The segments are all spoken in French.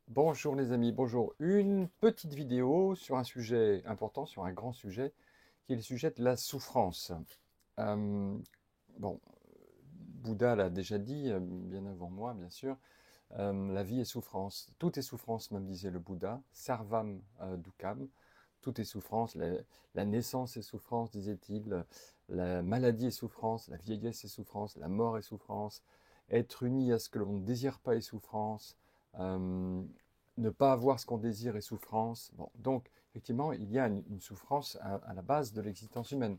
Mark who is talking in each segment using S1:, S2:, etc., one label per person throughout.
S1: Bonjour les amis, bonjour. Une petite vidéo sur un sujet important, sur un grand sujet, qui est le sujet de la souffrance. Euh, bon, Bouddha l'a déjà dit, bien avant moi, bien sûr, la vie est souffrance. Tout est souffrance, même disait le Bouddha. Sarvam dukkam, tout est souffrance. La naissance est souffrance, disait-il. La maladie est souffrance, la vieillesse est souffrance, la mort est souffrance. Être uni à ce que l'on ne désire pas est souffrance. Euh, Ne pas avoir ce qu'on désire est souffrance. Bon, donc, effectivement, il y a une souffrance à la base de l'existence humaine.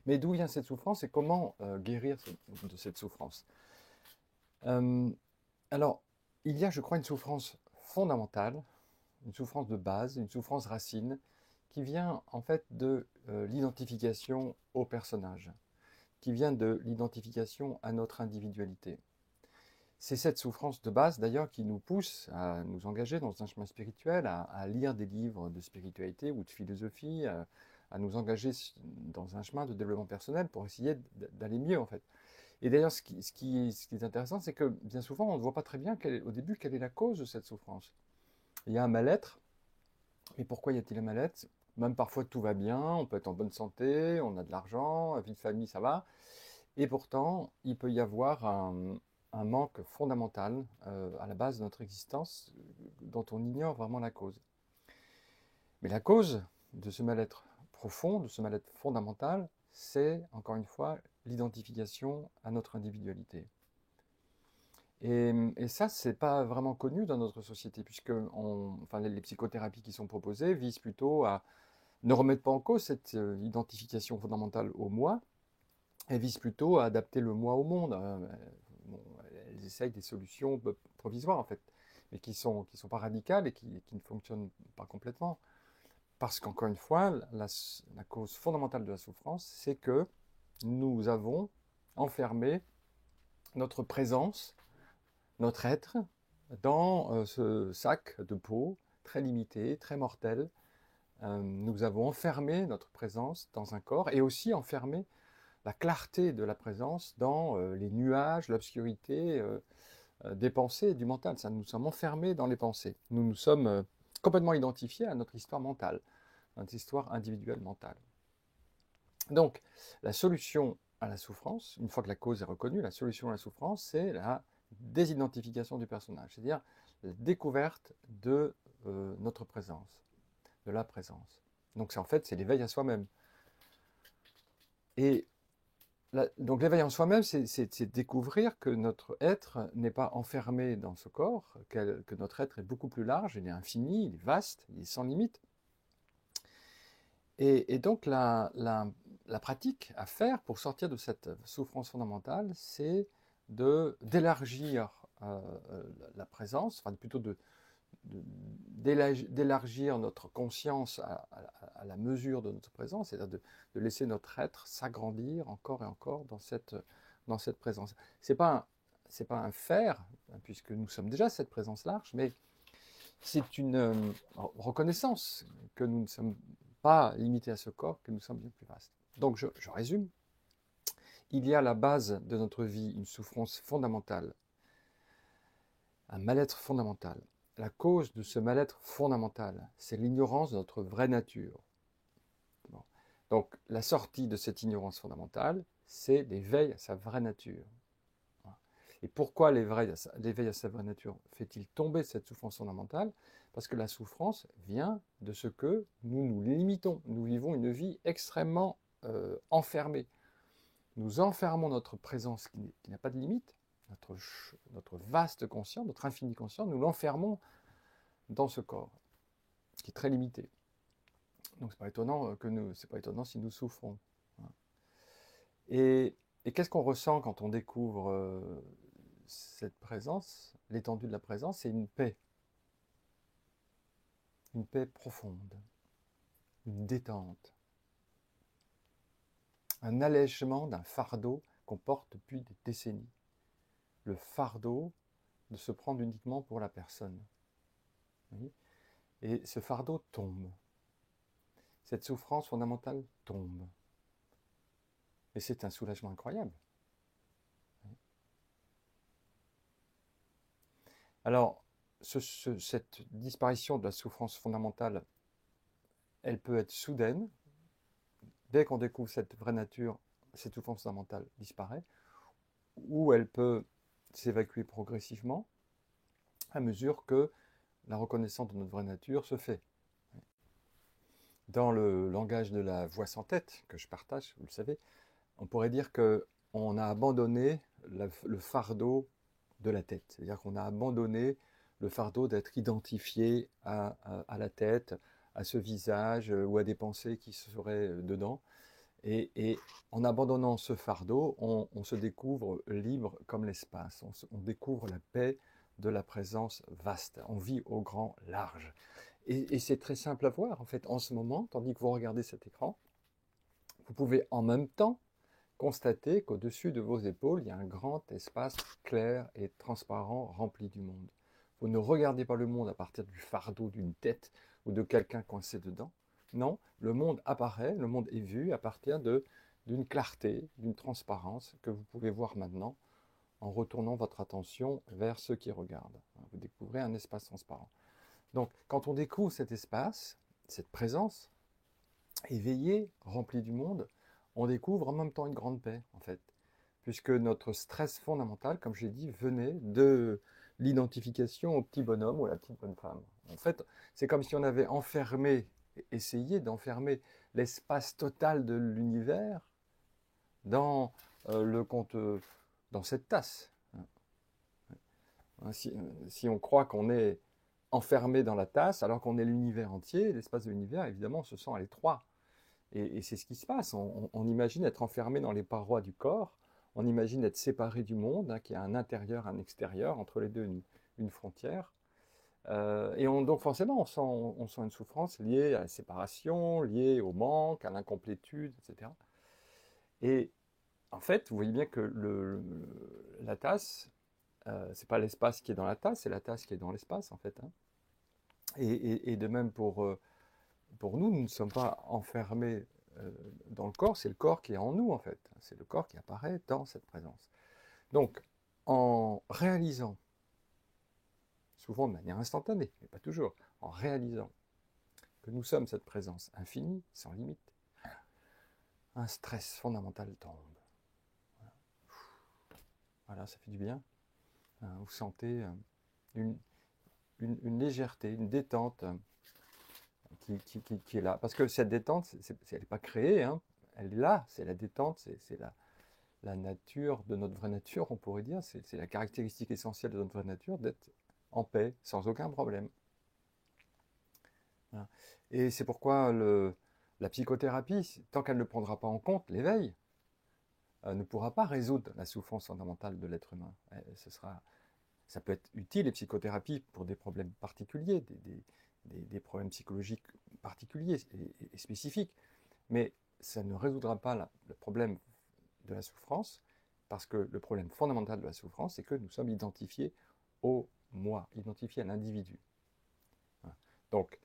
S1: Mais d'où vient cette souffrance et comment guérir de cette souffrance? Euh, alors, il y a, je crois, une souffrance fondamentale, une souffrance de base, une souffrance racine, qui vient en fait de l'identification au personnage, qui vient de l'identification à notre individualité. C'est cette souffrance de base d'ailleurs qui nous pousse à nous engager dans un chemin spirituel, à lire des livres de spiritualité ou de philosophie, à nous engager dans un chemin de développement personnel pour essayer d'aller mieux en fait. Et d'ailleurs, ce qui est intéressant, c'est que bien souvent, on ne voit pas très bien au début quelle est la cause de cette souffrance. Il y a un mal-être, mais pourquoi y a-t-il un mal-être? Même parfois tout va bien, on peut être en bonne santé, on a de l'argent, vie de famille, ça va. Et pourtant, il peut y avoir un manque fondamental à la base de notre existence dont on ignore vraiment la cause. Mais la cause de ce mal-être profond, de ce mal-être fondamental, c'est, encore une fois, l'identification à notre individualité. Et ça, c'est pas vraiment connu dans notre société, puisque enfin, les psychothérapies qui sont proposées visent plutôt à ne remettre pas en cause cette identification fondamentale au moi, elles visent plutôt à adapter le moi au monde. Bon, elles essayent des solutions provisoires, en fait, mais qui sont pas radicales et qui ne fonctionnent pas complètement. Parce qu'encore une fois, la cause fondamentale de la souffrance, c'est que nous avons enfermé notre présence, notre être, dans ce sac de peau très limité, très mortel. Nous avons enfermé notre présence dans un corps et aussi enfermé la clarté de la présence dans les nuages, l'obscurité des pensées et du mental. Ça, nous sommes enfermés dans les pensées. Nous nous sommes complètement identifiés à notre histoire mentale, notre histoire individuelle mentale. Donc, la solution à la souffrance, une fois que la cause est reconnue, la solution à la souffrance, c'est la désidentification du personnage, c'est-à-dire la découverte de notre présence, de la présence. Donc, en fait, c'est l'éveil à soi-même. Et donc l'éveil en soi-même, c'est découvrir que notre être n'est pas enfermé dans ce corps, que notre être est beaucoup plus large, il est infini, il est vaste, il est sans limite. Et donc la pratique à faire pour sortir de cette souffrance fondamentale, c'est d'élargir la présence, enfin plutôt d'élargir notre conscience à la mesure de notre présence, c'est-à-dire de laisser notre être s'agrandir encore et encore dans cette présence. C'est pas un faire, puisque nous sommes déjà cette présence large, mais c'est une reconnaissance que nous ne sommes pas limités à ce corps, que nous sommes bien plus vastes. Donc je résume. Il y a à la base de notre vie une souffrance fondamentale, un mal-être fondamental. La cause de ce mal-être fondamental, c'est l'ignorance de notre vraie nature. Bon. Donc la sortie de cette ignorance fondamentale, c'est l'éveil à sa vraie nature. Et pourquoi l'éveil à sa vraie nature fait-il tomber cette souffrance fondamentale? Parce que la souffrance vient de ce que nous nous limitons. Nous vivons une vie extrêmement enfermée. Nous enfermons notre présence qui n'a pas de limite, notre vaste conscient, notre infini conscient, nous l'enfermons dans ce corps, qui est très limité. Donc c'est pas étonnant si nous souffrons. Et qu'est-ce qu'on ressent quand on découvre cette présence, l'étendue de la présence? C'est une paix profonde, une détente, un allègement d'un fardeau qu'on porte depuis des décennies. Le fardeau de se prendre uniquement pour la personne. Oui. Et ce fardeau tombe. Cette souffrance fondamentale tombe. Et c'est un soulagement incroyable. Alors, cette disparition de la souffrance fondamentale, elle peut être soudaine. Dès qu'on découvre cette vraie nature, cette souffrance fondamentale disparaît, ou elle peut s'évacuer progressivement à mesure que la reconnaissance de notre vraie nature se fait. Dans le langage de la voix sans tête, que je partage, vous le savez, on pourrait dire qu'on a abandonné le fardeau de la tête. C'est-à-dire qu'on a abandonné le fardeau d'être identifié à la tête, à ce visage ou à des pensées qui seraient dedans. Et en abandonnant ce fardeau, on se découvre libre comme l'espace. On découvre la paix de la présence vaste. On vit au grand large. Et c'est très simple à voir, en fait, en ce moment, tandis que vous regardez cet écran, vous pouvez en même temps constater qu'au-dessus de vos épaules, il y a un grand espace clair et transparent rempli du monde. Vous ne regardez pas le monde à partir du fardeau d'une tête ou de quelqu'un coincé dedans. Non, le monde apparaît, le monde est vu à partir d'une clarté, d'une transparence que vous pouvez voir maintenant en retournant votre attention vers ceux qui regardent. Vous découvrez un espace transparent. Donc, quand on découvre cet espace, cette présence éveillée, remplie du monde, on découvre en même temps une grande paix, en fait, puisque notre stress fondamental, comme j'ai dit, venait de l'identification au petit bonhomme ou à la petite bonne femme. En fait, c'est comme si on avait essayé d'enfermer l'espace total de l'univers dans dans cette tasse. Si on croit qu'on est enfermé dans la tasse, alors qu'on est l'univers entier, l'espace de l'univers, évidemment, on se sent à l'étroit. Et c'est ce qui se passe. On imagine être enfermé dans les parois du corps, on imagine être séparé du monde, hein, qu'il y a un intérieur, un extérieur, entre les deux une frontière. Donc forcément, on sent une souffrance liée à la séparation, liée au manque, à l'incomplétude, etc. Et en fait, vous voyez bien que la tasse, c'est pas l'espace qui est dans la tasse, c'est la tasse qui est dans l'espace, en fait. Hein. Et de même pour nous, nous ne sommes pas enfermés dans le corps, c'est le corps qui est en nous, en fait. C'est le corps qui apparaît dans cette présence. Donc, en réalisant, souvent de manière instantanée, mais pas toujours, en réalisant que nous sommes cette présence infinie, sans limite, un stress fondamental tombe. Voilà, ça fait du bien. Vous sentez une légèreté, une détente qui est là. Parce que cette détente, elle n'est pas créée, hein. Elle est là, c'est la détente, c'est la nature de notre vraie nature, on pourrait dire. C'est la caractéristique essentielle de notre vraie nature, d'être en paix, sans aucun problème. Voilà. Et c'est pourquoi la psychothérapie, tant qu'elle ne prendra pas en compte l'éveil, ne pourra pas résoudre la souffrance fondamentale de l'être humain. Ça peut être utile, les psychothérapies, pour des problèmes particuliers, des problèmes psychologiques particuliers et spécifiques, mais ça ne résoudra pas le problème de la souffrance, parce que le problème fondamental de la souffrance, c'est que nous sommes identifiés au moi, identifiés à l'individu. Donc,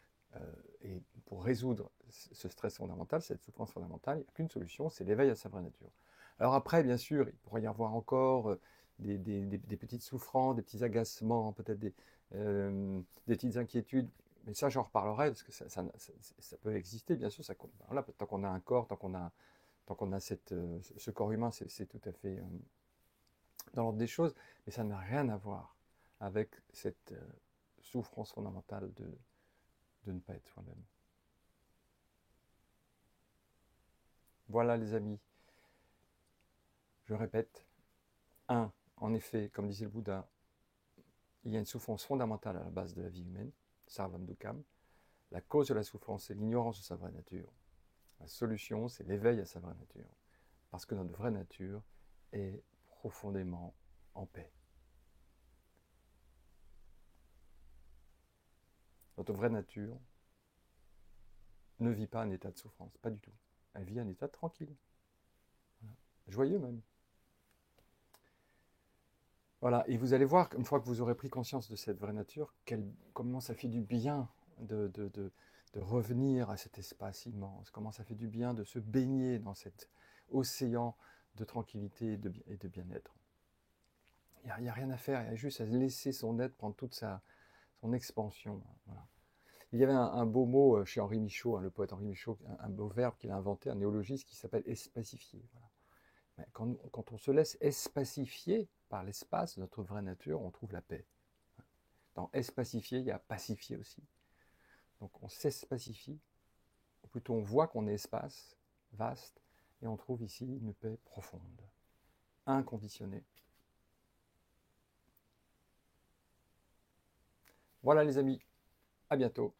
S1: et pour résoudre ce stress fondamental, cette souffrance fondamentale, il n'y a qu'une solution, c'est l'éveil à sa vraie nature. Alors après, bien sûr, il pourrait y avoir encore des petites souffrances, des petits agacements, peut-être des petites inquiétudes, mais ça j'en reparlerai, parce que ça peut exister, bien sûr, voilà, tant qu'on a un corps, tant qu'on a ce corps humain, c'est tout à fait dans l'ordre des choses, mais ça n'a rien à voir avec cette souffrance fondamentale de ne pas être soi-même. Voilà les amis, je répète, en effet, comme disait le Bouddha, il y a une souffrance fondamentale à la base de la vie humaine, Sarvam Dukam. La cause de la souffrance, c'est l'ignorance de sa vraie nature. La solution, c'est l'éveil à sa vraie nature. Parce que notre vraie nature est profondément en paix. Notre vraie nature ne vit pas un état de souffrance, pas du tout. Elle vit un état tranquille, voilà. Joyeux même. Voilà, et vous allez voir, une fois que vous aurez pris conscience de cette vraie nature, comment ça fait du bien de revenir à cet espace immense, comment ça fait du bien de se baigner dans cet océan de tranquillité et de bien-être. Il n'y a rien à faire, il y a juste à laisser son être prendre toute sa son expansion. Voilà. Il y avait un beau mot chez Henri Michaud, le poète Henri Michaud, un beau verbe qu'il a inventé, un néologisme qui s'appelle espacifier. Voilà. Quand on se laisse espacifier par l'espace, notre vraie nature, on trouve la paix. Dans espacifier, il y a pacifier aussi. Donc on s'espacifie, ou plutôt on voit qu'on est espace, vaste, et on trouve ici une paix profonde, inconditionnée. Voilà les amis, à bientôt.